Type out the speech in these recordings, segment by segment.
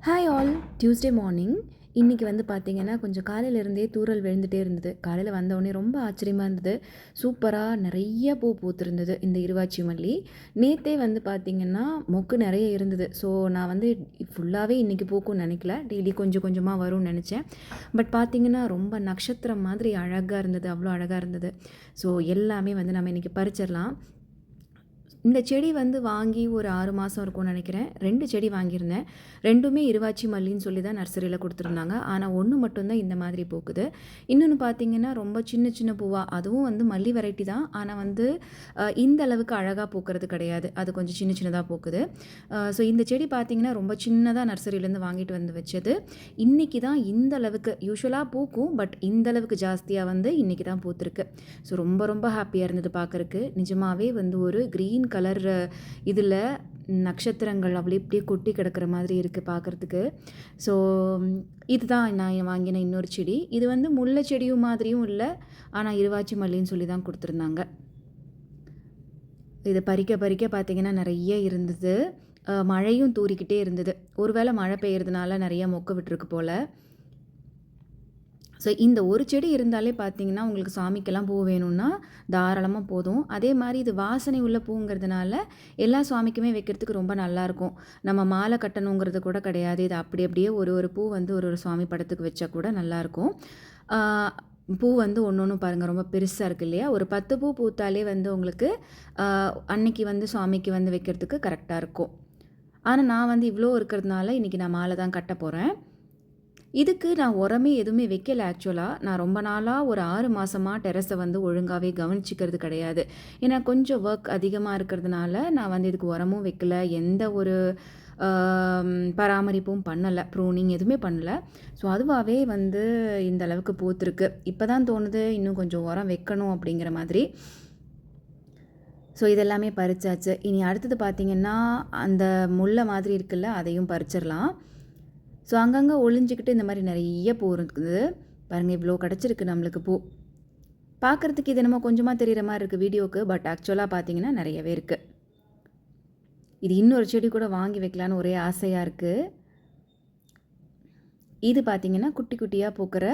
Hi all. Tuesday morning. இன்றைக்கி வந்து பார்த்திங்கன்னா கொஞ்சம் காலையிலேருந்தே தூறல் விழுந்துகிட்டே இருந்தது. காலையில் வந்தவுடனே ரொம்ப ஆச்சரியமாக இருந்தது. சூப்பராக நிறைய பூ பூத்திருந்தது இந்த இருவாச்சி மல்லி. நேற்றே வந்து பார்த்திங்கன்னா மொக்கு நிறைய இருந்தது. ஸோ நான் வந்து ஃபுல்லாகவே இன்றைக்கி பூக்கும்னு நினைக்கல. டெய்லி கொஞ்சம் கொஞ்சமாக வரும்னு நினச்சேன். பட் பார்த்திங்கன்னா ரொம்ப நட்சத்திரம் மாதிரி அழகாக இருந்தது. அவ்வளோ அழகாக இருந்தது. ஸோ எல்லாமே வந்து நம்ம இன்றைக்கி பறிச்சிடலாம். இந்த செடி வந்து வாங்கி ஒரு 6 மாதம் இருக்கும்னு நினைக்கிறேன். 2 செடி வாங்கியிருந்தேன். 2மே இருவாச்சி மல்லின்னு சொல்லி தான் நர்சரியில் கொடுத்துருந்தாங்க. ஆனால் ஒன்று மட்டும்தான் இந்த மாதிரி பூக்குது. இன்னொன்று பார்த்திங்கன்னா ரொம்ப சின்ன சின்ன பூவாக, அதுவும் வந்து மல்லி வெரைட்டி தான். ஆனால் வந்து இந்த அளவுக்கு அழகாக பூக்கிறது கிடையாது. அது கொஞ்சம் சின்ன சின்னதாக பூக்குது. ஸோ இந்த செடி பார்த்திங்கன்னா ரொம்ப சின்னதாக நர்சரியிலேருந்து வாங்கிட்டு வந்து வச்சது. இன்றைக்கி தான் இந்த அளவுக்கு யூஸ்வலாக பூக்கும், பட் இந்த அளவுக்கு ஜாஸ்தியாக வந்து இன்றைக்கி தான் பூத்துருக்கு. ஸோ ரொம்ப ரொம்ப ஹாப்பியாக இருந்தது பார்க்குறக்கு. நிஜமாகவே வந்து ஒரு க்ரீன் கலர் இதில் நட்சத்திரங்கள் அப்படியே கொட்டி கிடக்கிற மாதிரி இருக்குது பார்க்குறதுக்கு. ஸோ இதுதான் நான் வாங்கின இன்னொரு செடி. இது வந்து முல்லை செடியும் மாதிரியும் இல்லை, ஆனால் இருவாச்சி மல்லின்னு சொல்லி தான் கொடுத்துருந்தாங்க. இது பறிக்க பறிக்க பார்த்திங்கன்னா நிறைய இருந்தது. மழையும் தூறிக்கிட்டே இருந்தது. ஒருவேளை மழை பெய்யறதுனால நிறைய மொக்கு விட்டுருக்கு போல். ஸோ இந்த ஒரு செடி இருந்தாலே பார்த்தீங்கன்னா உங்களுக்கு சாமிக்கெல்லாம் பூ வேணும்னா தாராளமாக போதும். அதே மாதிரி இது வாசனை உள்ள பூங்கிறதுனால எல்லா சுவாமிக்குமே வைக்கிறதுக்கு ரொம்ப நல்லாயிருக்கும். நம்ம மாலை கட்டணுங்கிறது கூட கிடையாது. இது அப்படியே ஒரு பூ வந்து ஒரு சுவாமி படத்துக்கு வச்சா கூட நல்லாயிருக்கும். பூ வந்து ஒன்று பாருங்கள், ரொம்ப பெருசாக இருக்குது இல்லையா? ஒரு 10 பூ பூத்தாலே வந்து உங்களுக்கு அன்னைக்கு வந்து சுவாமிக்கு வந்து வைக்கிறதுக்கு கரெக்டாக இருக்கும். ஆனால் நான் வந்து இவ்வளோ இருக்கிறதுனால இன்றைக்கி நான் மாலை தான் கட்ட போகிறேன். இதுக்கு நான் உரமே எதுவுமே வைக்கல. ஆக்சுவலாக நான் ரொம்ப நாளாக ஒரு 6 மாதமாக டெரஸை வந்து ஒழுங்காகவே கவனிச்சிக்கிறது கிடையாது. ஏன்னா கொஞ்சம் ஒர்க் அதிகமாக இருக்கிறதுனால நான் வந்து இதுக்கு உரமும் வைக்கல, எந்த ஒரு பராமரிப்பும் பண்ணலை, ப்ரூனிங் எதுவுமே பண்ணலை. ஸோ அதுவாகவே வந்து இந்த அளவுக்கு பூத்துருக்கு. இப்போ தான் தோணுது இன்னும் கொஞ்சம் உரம் வைக்கணும் அப்படிங்கிற மாதிரி. ஸோ இதெல்லாமே பறிச்சாச்சு. இனி அடுத்தது பார்த்திங்கன்னா அந்த முல்லை மாதிரி இருக்குல்ல, அதையும் பறிச்சிடலாம். ஸோ அங்கங்கே ஒளிஞ்சிக்கிட்டு இந்த மாதிரி நிறைய பூ இருக்குது பாருங்கள். இவ்வளோ கிடச்சிருக்கு நம்மளுக்கு பூ. பார்க்குறதுக்கு இது என்னமோ கொஞ்சமாக தெரிகிற மாதிரி இருக்குது வீடியோவுக்கு, பட் ஆக்சுவலாக பார்த்தீங்கன்னா நிறையவே இருக்குது. இது இன்னொரு செடி கூட வாங்கி வைக்கலான்னு ஒரே ஆசையாக இருக்குது. இது பார்த்திங்கன்னா குட்டி குட்டியாக பூக்கிற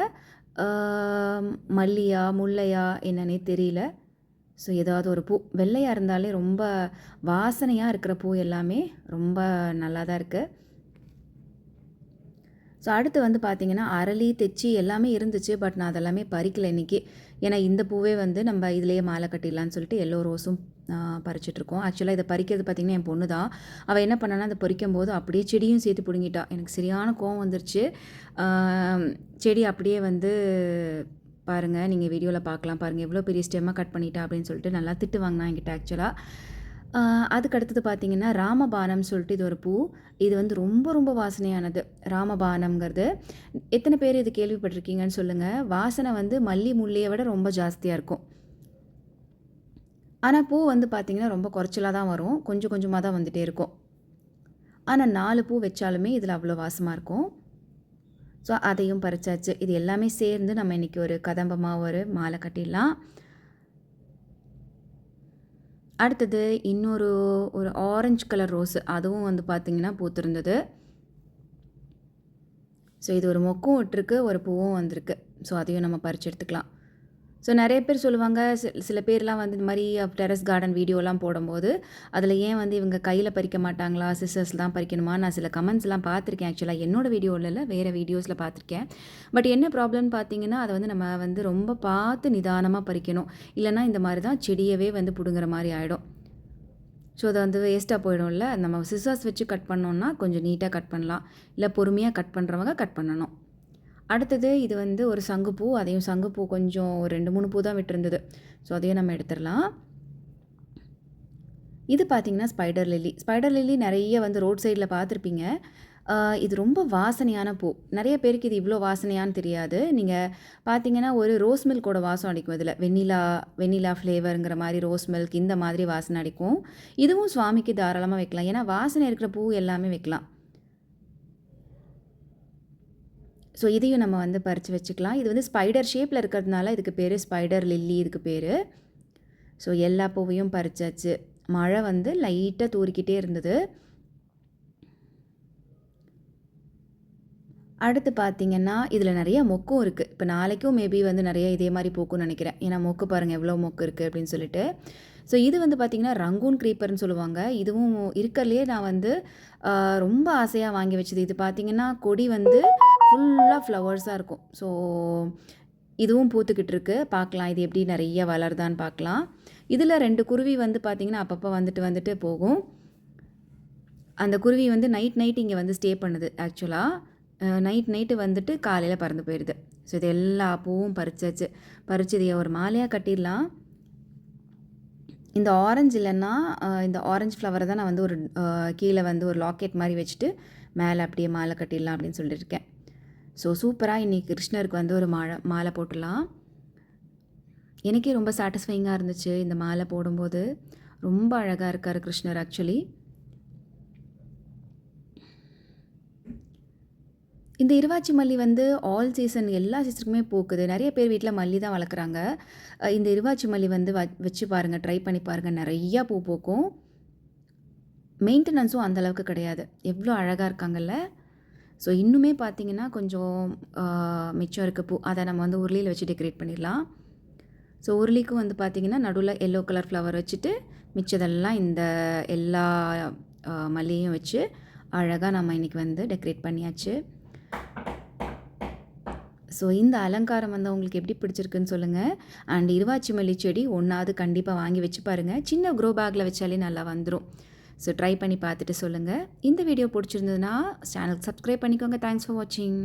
மல்லியா முல்லையா என்னன்னே தெரியல. ஸோ ஏதாவது ஒரு பூ வெள்ளையாக இருந்தாலே ரொம்ப வாசனையாக இருக்கிற பூ எல்லாமே ரொம்ப நல்லா தான் இருக்குது. ஸோ அடுத்து வந்து பார்த்திங்கன்னா அரளி தெச்சி எல்லாமே இருந்துச்சு. பட் நான் அதெல்லாமே பறிக்கலை இன்றைக்கி. ஏன்னா இந்த பூவே வந்து நம்ம இதிலேயே மாலை கட்டிடலான்னு சொல்லிட்டு எல்லோ ரோஸும் பறிச்சிட்ருக்கோம். ஆக்சுவலாக இதை பறிக்கிறது பார்த்திங்கன்னா என் பொண்ணு தான். அவள் என்ன பண்ணான்னா அதை பறிக்கும் போது அப்படியே செடியும் சேர்த்து பிடுங்கிட்டா. எனக்கு சரியான கோவம் வந்துருச்சு. செடி அப்படியே வந்து பாருங்கள், நீங்கள் வீடியோவில் பார்க்கலாம். பாருங்கள் எவ்வளோ பெரிய ஸ்டெம்மாக கட் பண்ணிட்டா அப்படின்னு சொல்லிட்டு நல்லா திட்டு வாங்கினா என்கிட்ட ஆக்சுவலாக. அதுக்கு அடுத்தது பார்த்திங்கன்னா ராமபானம் சொல்லிட்டு இது ஒரு பூ. இது வந்து ரொம்ப ரொம்ப வாசனையானது. ராமபானம்ங்கிறது எத்தனை பேர் இது கேள்விப்பட்டிருக்கீங்கன்னு சொல்லுங்கள். வாசனை வந்து மல்லி முல்லையை விட ரொம்ப ஜாஸ்தியாக இருக்கும். ஆனால் பூ வந்து பார்த்திங்கன்னா ரொம்ப குறைச்சலாக தான் வரும், கொஞ்சம் கொஞ்சமாக தான் வந்துகிட்டே இருக்கும். ஆனால் 4 பூ வச்சாலுமே இதில் அவ்வளோ வாசமாக இருக்கும். ஸோ அதையும் பறிச்சாச்சு. இது எல்லாமே சேர்ந்து நம்ம இன்றைக்கி ஒரு கதம்பமாக ஒரு மாலை கட்டிடலாம். அடுத்தது இன்னொரு ஆரஞ்சு கலர் ரோஸு, அதுவும் வந்து பார்த்திங்கன்னா பூத்திருந்தது. ஸோ இது ஒரு மொக்கும் விட்டுருக்கு, ஒரு பூவும் வந்திருக்கு. ஸோ அதையும் நம்ம பறித்து எடுத்துக்கலாம். ஸோ நிறைய பேர் சொல்லுவாங்க, சில பேர்லாம் வந்து இந்த மாதிரி டெரஸ் கார்டன் வீடியோலாம் போடும்போது அதில் ஏன் வந்து இவங்க கையில் பறிக்க மாட்டாங்களா, சிஸ்டர்ஸ் தான் பறிக்கணுமா? நான் சில கமெண்ட்ஸ்லாம் பார்த்துருக்கேன். ஆக்சுவலாக என்னோடய வீடியோவில் இல்லை, வேறு வீடியோஸில் பார்த்துருக்கேன். பட் என்ன ப்ராப்ளம்னு பார்த்தீங்கன்னா அதை வந்து நம்ம வந்து ரொம்ப பார்த்து நிதானமாக பறிக்கணும். இல்லைனா இந்த மாதிரி தான் செடியவே வந்து பிடுங்குற மாதிரி ஆகிடும். ஸோ அதை வந்து வேஸ்ட்டாக போயிடும்ல. நம்ம சிசர்ஸ் வச்சு கட் பண்ணோன்னா கொஞ்சம் நீட்டாக கட் பண்ணலாம். இல்லை பொறுமையாக கட் பண்ணுறவங்க கட் பண்ணணும். அடுத்தது இது வந்து ஒரு சங்குப்பூ. அதையும் சங்குப்பூ கொஞ்சம் ஒரு 2-3 பூ தான் விட்டுருந்தது. ஸோ அதையும் நம்ம எடுத்துடலாம். இது பார்த்திங்கன்னா ஸ்பைடர் லில்லி. ஸ்பைடர் லில்லி நிறைய வந்து ரோட் சைடில் பார்த்துருப்பீங்க. இது ரொம்ப வாசனையான பூ. நிறைய பேருக்கு இது இவ்வளோ வாசனையான்னு தெரியாது. நீங்கள் பார்த்தீங்கன்னா ஒரு ரோஸ் மில்கோட வாசம் அடிக்கும் இதில். வெண்ணிலா ஃப்ளேவருங்கிற மாதிரி ரோஸ் மில்க் இந்த மாதிரி வாசனை அடிக்கும். இதுவும் சுவாமிக்கு தாராளமாக வைக்கலாம். ஏன்னா வாசனை இருக்கிற பூ எல்லாமே வைக்கலாம். ஸோ இதையும் நம்ம வந்து பறித்து வச்சுக்கலாம். இது வந்து ஸ்பைடர் ஷேப்பில் இருக்கிறதுனால இதுக்கு பேர் ஸ்பைடர் லில்லி இதுக்கு பேர். ஸோ எல்லா பூவையும் பறிச்சாச்சு. மழை வந்து லைட்டாக தூறிக்கிட்டே இருந்தது. அடுத்து பார்த்தீங்கன்னா, இதில நெறைய மொக்கும் இருக்கு. இப்ப நாளைக்கும் மேபி வந்து நெறைய இதே மாரி பூக்கும்னு நெனைக்கிறேன். ஏன்னா மொக்கு பாருங்க எவ்வளோ மொக்கு இருக்கு அப்படின்னு சொல்லிட்டு. ஸோ இது வந்து பார்த்தீங்கன்னா, ரங்கூன் க்ரீப்பர்ன்னு சொல்லுவாங்க. இதுவும் இருக்கறதுலயே நான் வந்து அ ரொம்ப ஆசையா வாங்கி வச்சது. இது பார்த்தீங்கன்னா, கொடி வந்து ஃபுல்லா ஃப்ளவர்ஸா இருக்கும். ஸோ இதுவும் பூத்துக்கிட்டு இருக்கு. பார்க்கலாம் இது எப்படி நெறைய வளருதான்னு பார்க்கலாம். இதில 2 குருவி வந்து பார்த்தீங்கன்னா, அப்பப்போ வந்துட்டு வந்துட்டு போகும். அந்த குருவி வந்து நைட் இங்கே வந்து ஸ்டே பண்ணுது ஆக்சுவலா. நைட்டு வந்துட்டு காலையில பறந்து போயிடுது. ஸோ இது எல்லா பூவும் பறிச்சாச்சு. பறிச்சு இதை ஒரு மாலையா கட்டிடலாம். இந்த ஆரஞ்சு இல்லைன்னா இந்த ஆரஞ்சு ஃப்ளவரை தான் நான் வந்து ஒரு கீழே வந்து ஒரு லாக்கெட் மாதிரி வச்சுட்டு மேலே அப்படியே மாலை கட்டிடலாம் அப்படின்னு சொல்லியிருக்கேன். ஸோ சூப்பராக இன்றைக்கி கிருஷ்ணருக்கு வந்து ஒரு மாலை போட்டுடலாம். எனக்கே ரொம்ப சாட்டிஸ்ஃபைங்காக இருந்துச்சு இந்த மாலை போடும்போது. ரொம்ப அழகாக இருக்கார் கிருஷ்ணர் ஆக்சுவலி. இந்த இருவாச்சி மல்லி வந்து ஆல் சீசன் எல்லா சீசனுக்குமே பூக்குது. நிறைய பேர் வீட்டில் மல்லி தான் வளர்க்குறாங்க. இந்த இருவாச்சி மல்லி வந்து வச்சு பாருங்கள், ட்ரை பண்ணி பாருங்கள். நிறையா பூ பூக்கும். மெயின்டெனன்ஸும் அந்தளவுக்கு கிடையாது. எவ்வளோ அழகாக இருக்காங்கல்ல. ஸோ இன்னுமே பார்த்தீங்கன்னா கொஞ்சம் மிச்சம் இருக்க பூ அதை நம்ம வந்து உருளியில் வச்சு டெக்கரேட் பண்ணிடலாம். ஸோ உருளிக்கும் வந்து பார்த்திங்கன்னா நடுவில் எல்லோ கலர் ஃப்ளவர் வச்சுட்டு மிச்சதெல்லாம் இந்த எல்லா மல்லியும் வச்சு அழகாக நம்ம இன்றைக்கி வந்து டெக்கரேட் பண்ணியாச்சு. ஸோ இந்த அலங்காரம் வந்து உங்களுக்கு எப்படி பிடிச்சிருக்குன்னு சொல்லுங்கள். அண்ட் இருவாச்சி மல்லி செடி ஒன்றாவது கண்டிப்பாக வாங்கி வச்சு பாருங்கள். சின்ன க்ரோ பேக்கில் வச்சாலே நல்லா வந்துடும். ஸோ ட்ரை பண்ணி பார்த்துட்டு சொல்லுங்கள். இந்த வீடியோ பிடிச்சிருந்ததுன்னா சேனலுக்கு சப்ஸ்கிரைப் பண்ணிக்கோங்க. தேங்க்ஸ் ஃபார் வாட்சிங்.